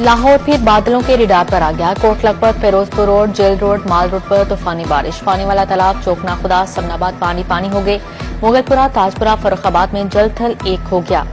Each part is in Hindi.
लाहौर फिर बादलों के रिडार पर आ गया। Kot Lakhpat, Ferozepur road, jail road, mall road पर तूफानी बारिश। पानी वाला तालाब, चौकना खुदा, समनाबाद पानी पानी हो गए। मुगलपुरा, ताजपुरा, फर्रुखाबाद में जल थल एक हो गया।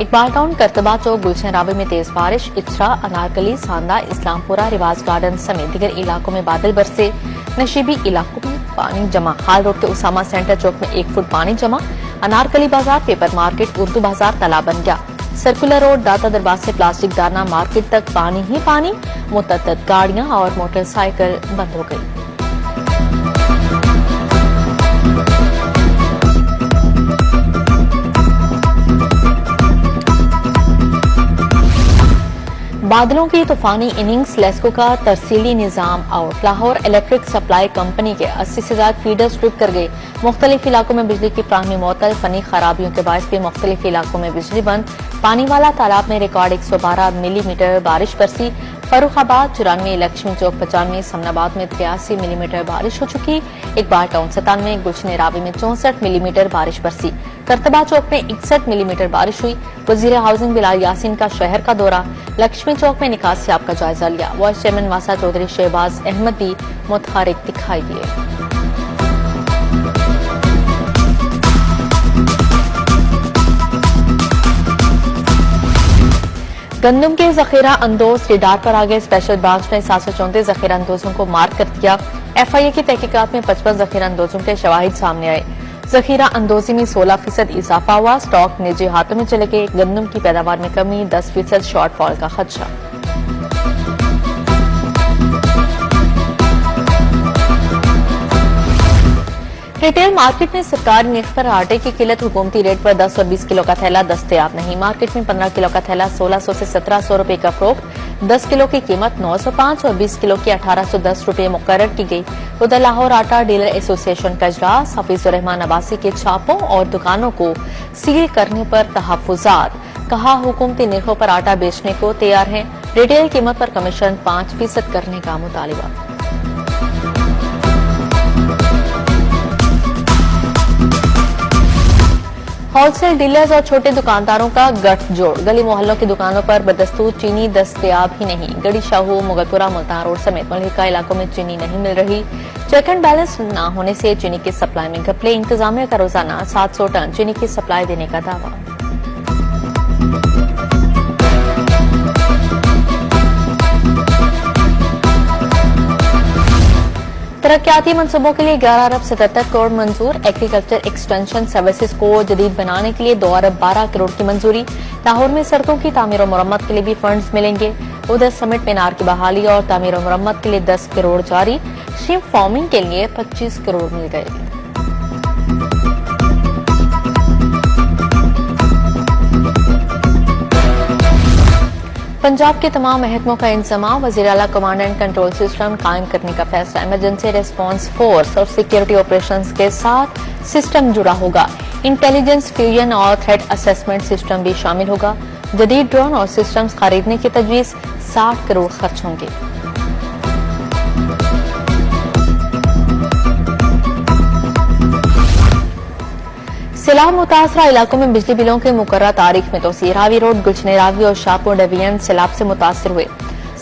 इकबाल टाउन, करतबा चौक, गुलशन रावी में तेज बारिश। इचरा, अनारकली, सांदा, इस्लामपुरा, रिवाज गार्डन समेत दीगर इलाकों में बादल बरसे। नशीबी इलाकों में पानी जमा। हाल रोड के उसामा सेंटर चौक में 1 फुट पानी जमा। अनारकली बाजार, पेपर मार्केट, उर्दू बाजार तालाब बन गया। सर्कुलर रोड, दाता दरबार से प्लास्टिक दाना मार्केट तक पानी ही पानी। मुतअद्दिद गाड़ियां और मोटरसाइकिल बंद हो गई। बादलों की तूफानी इनिंग्स, लेस्को का तरसीली निजाम out. Lahore electric supply company के 80 से ज्यादा फीडर स्ट्रिप कर गए। मुख्तलिफ इलाकों में बिजली की फ्राहमी मुअत्तल। फनी खराबियों के बायस भी मुख्तलिफ इलाकों में बिजली बंद। पानी वाला तालाब में रिकॉर्ड 112 मिलीमीटर बारिश बरसी। फर्रुखाबाद 94, लक्ष्मी चौक 95, समनाबाद में 83 मिलीमीटर बारिश हो चुकी। इकबाल टाउन 97, गुलशन रावी में 64 मिलीमीटर बारिश बरसी। करतबा चौक में 61 मिलीमीटर बारिश हुई। वजीर हाउसिंग बिलाल यासीन का शहर का दौरा। लक्ष्मी चौक में निकासियाब का जायजा लिया। वाइस चेयरमैन वासा चौधरी शहबाज अहमद भी मुतहरिक दिखाई दिए। गंदम के जखीरा अंदोज रिडार पर आ गए। स्पेशल ब्रांच ने 734 जखीरा अंदोजों को मार्क कर दिया। FIA की तहकीकात में 55 जखीरा अंदोजों के शवाहिद सामने आए। जखीरा अंदोजी में 16% इजाफा हुआ। स्टॉक निजी हाथों में चले गए। गंदम की पैदावार में कमी, 10% शॉर्टफॉल का खदशा। रिटेल मार्केट में सरकारी निर्ख पर आटे की किल्लत। हुकूमती रेट पर 10 और 20 किलो का थैला दस्तयाब नहीं। मार्केट में 15 किलो का थैला 1600 से 1700 रुपए का फरोख्त। 10 किलो की कीमत 905 और 20 किलो की 1810 रुपए मुकर्रर की गई। उधर लाहौर आटा डीलर एसोसिएशन का इजलास। हफीजुर रहमान अब्बासी के छापों और दुकानों को सील करने पर तहफ्फुजात। कहा, हुकूमती निर्खों पर आटा बेचने को तैयार है। रिटेल कीमत पर कमीशन 5% करने का मुतालिबा। होलसेल डीलर्स और छोटे दुकानदारों का गठजोड़। गली मोहल्लों की दुकानों पर बदस्तूर चीनी दस्तयाब ही नहीं। गड़ी शाहू, मुगलपुरा, मुल्तान रोड समेत मलिका इलाकों में चीनी नहीं मिल रही। चेक एंड बैलेंस न होने से चीनी की सप्लाई में घपले। इंतजामिया का रोजाना 700 टन चीनी की सप्लाई देने का दावा। तरक्याती मनसूबों के लिए 11 अरब 77 करोड़ मंजूर। एग्रीकल्चर एक्सटेंशन सर्विसेज को जदीद बनाने के लिए 2 अरब 12 करोड़ की मंजूरी। लाहौर में सड़कों की तामीर और मरम्मत के लिए भी फंड्स मिलेंगे। उधर समिट मीनार की बहाली और तामीर और मरम्मत के लिए 10 करोड़ जारी। श्रिम्प फार्मिंग के लिए 25 करोड़ मिल गए। पंजाब के तमाम महकमों का इंतजाम। वज़ीर आला कमांड एंड कंट्रोल सिस्टम कायम करने का फैसला। इमरजेंसी रिस्पांस फोर्स और सिक्योरिटी ऑपरेशंस के साथ सिस्टम जुड़ा होगा। इंटेलिजेंस फ्यूजन और थ्रेट असेसमेंट सिस्टम भी शामिल होगा। जदीद ड्रोन और सिस्टम्स खरीदने की तजवीज। 60 करोड़ खर्च होंगे। सैलाब मुतासरा इलाकों में बिजली बिलों के मुकर्रर तारीख में तोसी। रावी रोड, गुलशन रावी और शाहपुर डिवीजन सैलाब से मुतासर हुए।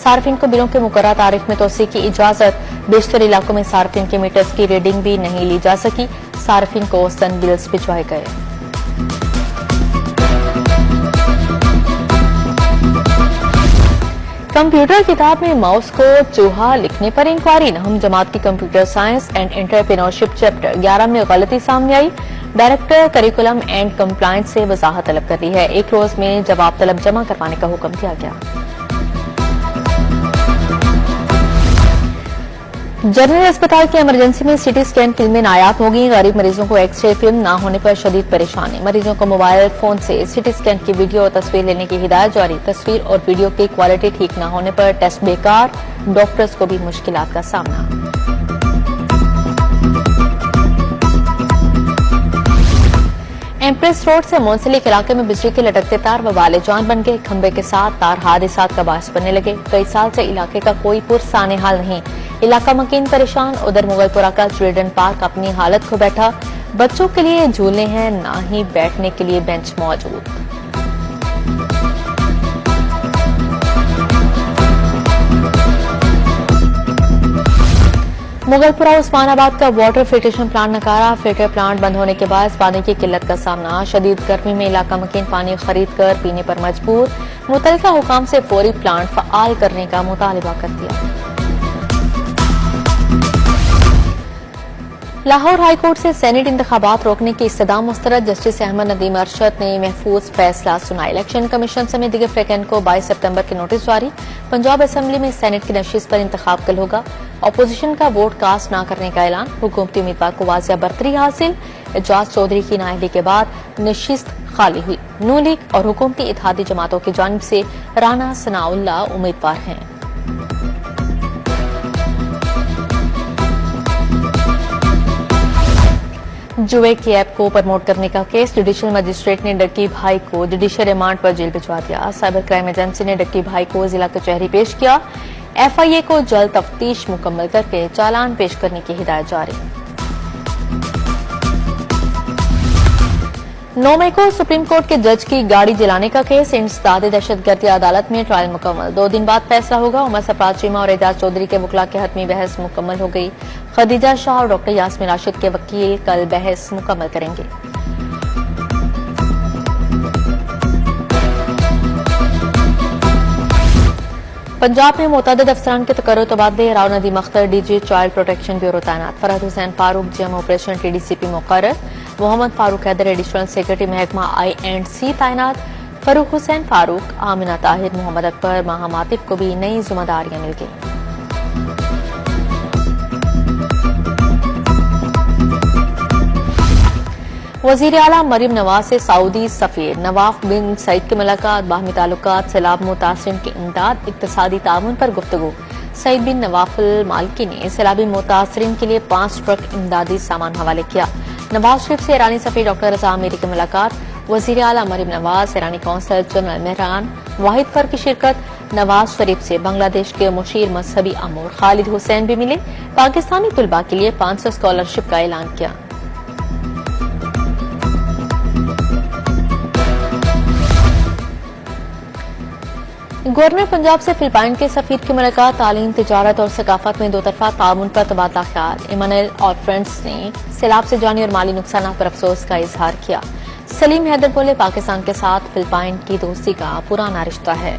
सार्फिन को बिलों के मुकर्रर तारीख में तोसी की इजाजत। बेशतर इलाकों में सार्फिन के मीटर्स की रीडिंग भी नहीं ली जा सकी। सार्फिन को औसतन बिल्स भिजवाए गए। कंप्यूटर किताब में माउस को चूहा लिखने पर इंक्वायरी। नहम जमात की computer science and entrepreneurship chapter 11 में गलती सामने आई। डायरेक्टर करिकुलम एंड कंप्लायंस से वजाहत तलब कर दी है। 1 रोज में जवाब तलब जमा करवाने का हुक्म दिया गया। जनरल अस्पताल की इमरजेंसी में सिटी स्कैन फिल्में नायाब होगी। गरीब मरीजों को एक्सरे फिल्म ना होने पर शदीद परेशानी। मरीजों को मोबाइल फोन से सिटी स्कैन की वीडियो और तस्वीर लेने की हिदायत जारी। तस्वीर और वीडियो की क्वालिटी ठीक न होने पर टेस्ट बेकार। डॉक्टर्स को भी मुश्किलात का सामना। एम्प्रेस रोड से मुंसलिक इलाके में बिजली के लटकते तार वबाले जान बन गए। खंबे के साथ तार हादसात का बायस बनने लगे। कई साल से इलाके का कोई पुरसाने हाल नहीं। इलाका मकीन परेशान। उधर मुगलपुरा का चिल्ड्रन पार्क अपनी हालत खो बैठा। बच्चों के लिए झूले हैं, ना ही बैठने के लिए बेंच मौजूद। मुगलपुरा उस्मानाबाद का वाटर फिल्ट्रेशन प्लांट नकारा। फिल्टर प्लांट बंद होने के बाद पानी की किल्लत का सामना। शदीद गर्मी में इलाका मकीन पानी खरीद कर पीने पर मजबूर। मुतल्लिका हुकाम से फौरी प्लांट फ़आल करने का मुतालबा कर दिया। लाहौर हाईकोर्ट से सेनेट इंतखाबात रोकने की इस्तदा मुस्तरद। जस्टिस अहमद नदीम अरशद ने महफूज फैसला सुना। इलेक्शन कमीशन समेत दीगर फ्रैकैन को 22 सितंबर के नोटिस जारी। पंजाब असम्बली में सेनेट की नशिस्त पर इंतखाब कल होगा। अपोजिशन का वोट कास्ट न करने का ऐलान। हुकूमती उम्मीदवार को वाजिया बरतरी हासिल। एजाज चौधरी की नाअहली के बाद नशिस्त खाली हुई। नून लीग और हुकूमती इत्तेहादी जमातों की जानिब से राना सनाउल्लाह उम्मीदवार हैं। जुए की ऐप को प्रमोट करने का केस। जुडिशियल मजिस्ट्रेट ने डक्की भाई को जुडिशियल रिमांड पर जेल भिजवा दिया। साइबर क्राइम एजेंसी ने डक्की भाई को जिला कचहरी पेश किया। एफआईए को जल्द तफ्तीश मुकम्मल करके चालान पेश करने की हिदायत जारी। 9 मई को सुप्रीम कोर्ट के जज की गाड़ी जलाने का केस। इंसदाद दहशतगर्दी अदालत में ट्रायल मुकम्मल। 2 दिन बाद फैसला होगा। उमर सफरात चीमा और एजाज चौधरी के वकला के हतमी बहस मुकम्मल हो गई। खदीजा शाह और डॉक्टर यास्मीन राशिद के वकील कल बहस मुकम्मल करेंगे। पंजाब में मुतअद्दिद अफसरान के तकर्रुर तबादले। Rao Nadeem Akhtar DG child protection bureau तैनात। Farhat Hussain Farooq GM operation TDCP मुकर्रर। मोहम्मद फारूक हैदर एडिशनल सेक्रेटरी महकमा I&C तैनात। फरूख हुसैन फारूक, आमिना ताहिर, मोहम्मद अकबर, माहम आतिफ को भी नई जिम्मेदारियां मिल गई। वजीर आला मरियम नवाज से सऊदी सफीर नवाफ बिन सईद की मुलाकात। बाहमी ताल्लुकात, सैलाब मुतासिरीन की इमदाद, इक्तिसादी ताउन पर गुफ्तगू। सईद बिन नवाफुल मालिकी ने सैलाबी मुतासिरीन के लिए 5 ट्रक इमदादी सामान हवाले किया। नवाज शरीफ से ईरानी सफीर डॉक्टर रजा आमिरी की मुलाकात। वजीर आला मरियम नवाज, ईरानी कौंसल जनरल मेहरान वाहिद फर की शिरकत। नवाज शरीफ से बांग्लादेश के मुशीर मजहबी अमूर खालिद हुसैन भी मिले। पाकिस्तानी तुलबा के लिए 500 स्कॉलरशिप का ऐलान किया। गवर्नर पंजाब से फिलिपाइन के सफीर की मुलाकात। तालीम, तिजारत और सकाफत में 2 तरफा ताउन पर तबादला ख्याल। इमानुएल और फ्रेंड्स ने सैलाब से जानी और माली नुकसान पर अफसोस का इजहार किया। सलीम हैदर बोले, पाकिस्तान के साथ फिलिपाइन की दोस्ती का पुराना रिश्ता है।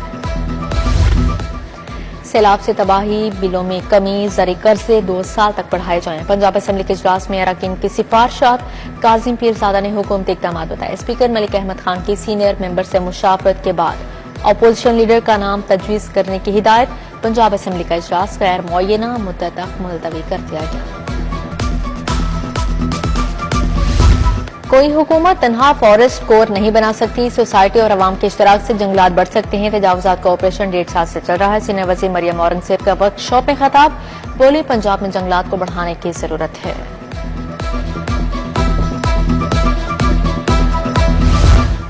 सैलाब से तबाही, बिलों में कमी, ज़री कर्जे 2 साल तक बढ़ाए जाएं। पंजाब असम्बली के इजलास में अरकान की सिफारिशात। काजिम पीरजादा ने हुकूमती इक़दाम बताए। स्पीकर मलिक अहमद खान की सीनियर मेंबर से मुशावरत के बाद अपोजिशन लीडर का नाम तजवीज़ करने की हिदायत। पंजाब असम्बली का इजलास गैर मुअय्यना मुद्दत तक मुलतवी कर दिया गया। कोई हुकूमत तनहा फॉरेस्ट कोर नहीं बना सकती। सोसाइटी और अवाम के इश्तराक से जंगलात बढ़ सकते हैं। तजावुजात का ऑपरेशन 1.5 साल से चल रहा है। सीनियर वज़ीर मरियम औरंगजेब का वर्कशॉप में खिताब। बोले, पंजाब में जंगलात को बढ़ाने की जरूरत है।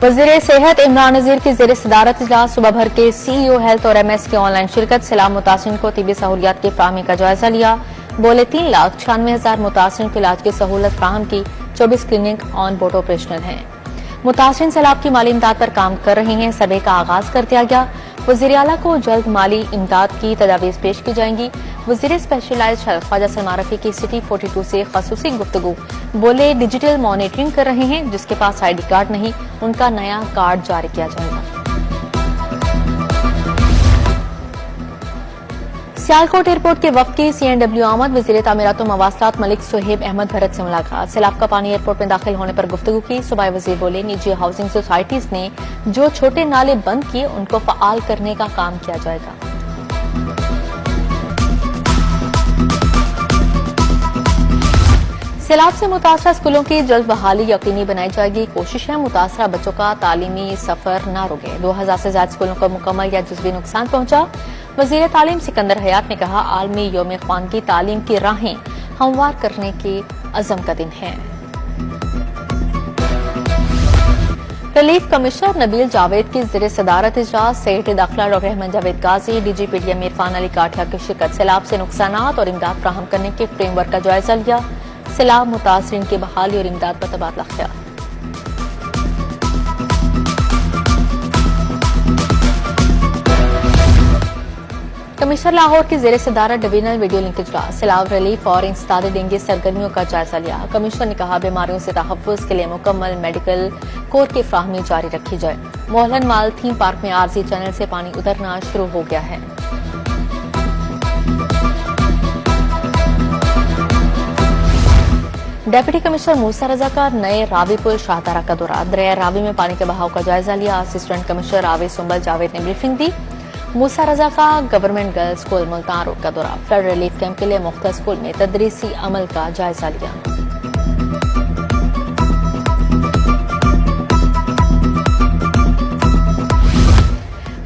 वज़ीर सेहत इमरान नज़ीर की ज़ेर सदारत इजलास। सुबह भर के CEO हेल्थ और MS की ऑनलाइन शिरकत। सैलाब मुतासिरीन को तिबी सहूलियात की फ्राहमी का जायजा लिया। बोले, 3,96,000 मुतासिरीन को इलाज की सहूलत फ्राहम की। 24 क्लिनिक ऑन बोर्ड ऑपरेशनल हैं। मुतासिरीन सैलाब की माली इमदाद पर काम कर रहे हैं। सर्वे का आगाज कर दिया गया। वज़ीर आला को जल्द माली इमदाद की तजावीज़ पेश की जाएंगी। वज़ीर स्पेशलाइज्ड हेल्थ ख्वाजा सलमान रफी की सिटी 42 से खसूसी गुफ्तगू। बोले, डिजिटल मॉनिटरिंग कर रहे हैं। जिसके पास ID कार्ड नहीं, उनका नया कार्ड जारी किया जाएगा। सियालकोट एयरपोर्ट के वफ्द की CNW आमद। वज़ीर तामीरात व मवासलात मलिक सुहेब अहमद भरत से मुलाकात। सैलाब का पानी एयरपोर्ट में दाखिल होने पर गुफ्तगू की। सूबाई वज़ीर बोले, निजी हाउसिंग सोसाइटीज ने जो छोटे नाले बंद किए उनको फ़आल करने का काम किया जाएगा। सैलाब से मुतासरा स्कूलों की जल्द बहाली यकीनी बनाई जाएगी। कोशिश है मुतासरा बच्चों का तालीमी सफर न रुके। 2000 से ज्यादा स्कूलों को मुकम्मल या जुज़वी नुकसान पहुंचा। वज़ीर तालीम सिकंदर हयात ने कहा, आलमी यौम ख्वानगी तालीम की राहें हमवार करने के अज़म का दिन है। रिलीफ कमिश्नर नबील जावेद की ज़ेर सदारत इजलास। सेक्रेटरी दाखिला डॉक्टर अहमद जावेद गाजी, DG PDM इरफान अली काठिया की शिरकत। सैलाब से नुकसानात और इमदाद फ्राहम करने के फ्रेमवर्क का जायजा लिया। सैलाब मुतासिरीन की बहाली और इमदाद पर तबादला ख्याल। कमिश्नर लाहौर की जेर सदारत डिवीजनल वीडियो लिंक इजलास सैलाब रिलीफ और इंसदाद डेंगू सरगर्मियों का जायजा लिया। कमिश्नर ने कहा बीमारियों से तहफ़्फ़ुज़ के लिए मुकम्मल मेडिकल कोर की फ्राहमी जारी रखी जाए। मोहलन माल थीम पार्क में आरजी चैनल से पानी उतरना शुरू हो गया है। डेप्यूटी कमिश्नर मूसा रजा का नए रावी पुल शाहदारा का दौरा। दरिया रावी में पानी के बहाव का जायजा लिया। असिस्टेंट कमिश्नर रावी सुंबल जावेद ने ब्रीफिंग दी। मूसा रजा का government girls school Multan road का दौरा। फ्लड रिलीफ कैंप के लिए मुख्तलिफ स्कूल में तदरीसी अमल का जायजा लिया।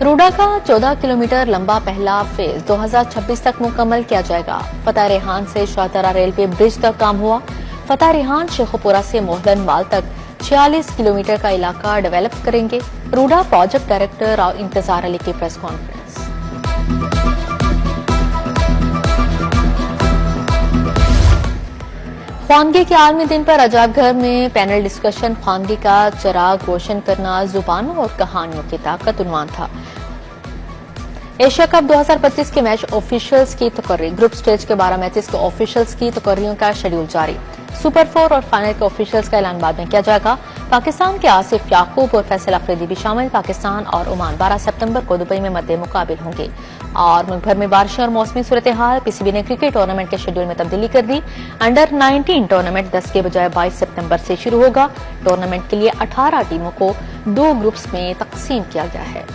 रूडा का 14 किलोमीटर लंबा पहला फेज 2026 तक मुकम्मल किया जाएगा। फतेह रेहान से शाहदारा रेलवे ब्रिज तक काम हुआ। फतेह रेहान शेखुपुरा से मोहलन माल तक 46 किलोमीटर का इलाका डेवलप करेंगे। रूडा प्रोजेक्ट डायरेक्टर और इंतजार अली की प्रेस कॉन्फ्रेंस। ख्वानगी के आलमी दिन पर अजायब घर में पैनल डिस्कशन ख्वानगी का चिराग रोशन करना, जुबानों और कहानियों की ताकत उन्वान था। एशिया कप 2025 के मैच ऑफिशियल्स की तकर्री। ग्रुप स्टेज के 12 मैचेस के ऑफिशियल्स की तकर्रियों का शेड्यूल जारी। सुपर 4 और फाइनल के ऑफिशियल्स का ऐलान बाद में किया जाएगा। पाकिस्तान के आसिफ याकूब और फैसल अफरीदी भी शामिल। पाकिस्तान और ओमान 12 सितंबर को दुबई में मद्दे मुकाबिल होंगे। और मुल्क भर में बारिशें और मौसमी सूरत हाल। पीसीबी ने क्रिकेट टूर्नामेंट के शेड्यूल में तब्दीली कर दी। अंडर 19 टूर्नामेंट 10 के बजाय 22 सितंबर से शुरू होगा। टूर्नामेंट के लिए 18 टीमों को 2 ग्रुप्स में तकसीम किया गया है।